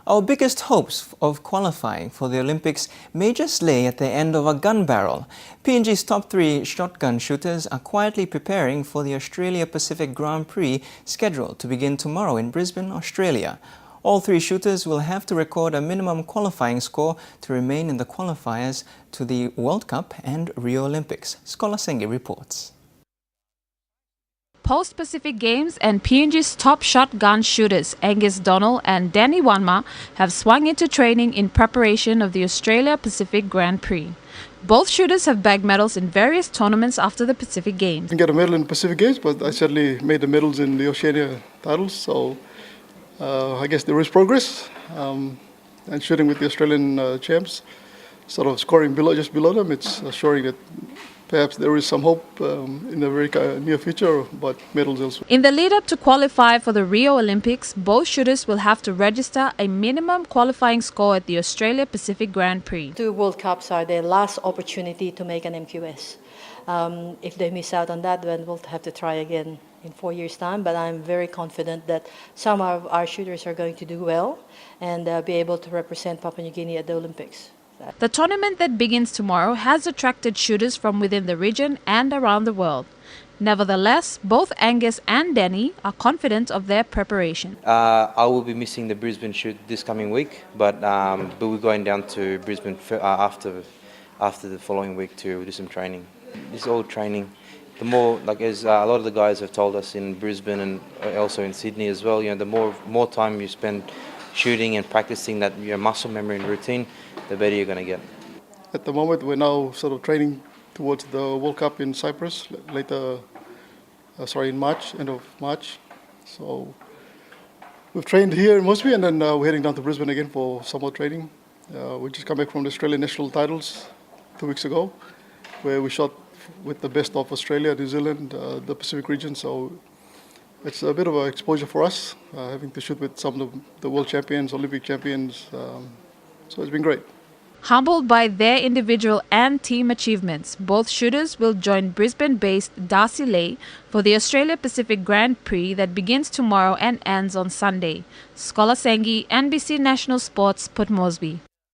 Our biggest hopes of qualifying for the Olympics may just lay at the end of a gun barrel. PNG's top 3 shotgun shooters are quietly preparing for the Australia Pacific Grand Prix scheduled to begin tomorrow in Brisbane, Australia. All 3 shooters will have to record a minimum qualifying score to remain in the qualifiers to the World Cup and Rio Olympics. Scholar Sengi reports. Post-Pacific Games and PNG's top shotgun shooters Angus Donald and Danny Wanma have swung into training in preparation of the Australia Pacific Grand Prix. Both shooters have bagged medals in various tournaments after the Pacific Games. I didn't get a medal in the Pacific Games, but I certainly made the medals in the Oceania titles, so I guess there is progress. And shooting with the Australian champs, sort of scoring just below them, it's assuring that perhaps there is some hope in the very near future, but medals elsewhere. In the lead-up to qualify for the Rio Olympics, both shooters will have to register a minimum qualifying score at the Australia Pacific Grand Prix. 2 World Cups are their last opportunity to make an MQS. If they miss out on that, then we'll have to try again in 4 years' time. But I'm very confident that some of our shooters are going to do well and be able to represent Papua New Guinea at the Olympics. The tournament that begins tomorrow has attracted shooters from within the region and around the world. Nevertheless, both Angus and Danny are confident of their preparation. I will be missing the Brisbane shoot this coming week, but we're going down to Brisbane after the following week to do some training. It's all training. The more, as a lot of the guys have told us in Brisbane and also in Sydney as well, the more time you spend shooting and practicing that your muscle memory and routine, the better you're going to get. At the moment, we're now sort of training towards the World Cup in Cyprus in March, end of March. So we've trained here in Mosby, and then we're heading down to Brisbane again for some more training. We just come back from the Australian national titles 2 weeks ago, where we shot with the best of Australia, New Zealand, the Pacific region. So it's a bit of an exposure for us, having to shoot with some of the world champions, Olympic champions. So it's been great. Humbled by their individual and team achievements, both shooters will join Brisbane-based Darcy Lay for the Australia Pacific Grand Prix that begins tomorrow and ends on Sunday. Scholar Sengi, NBC National Sports, Port Moresby.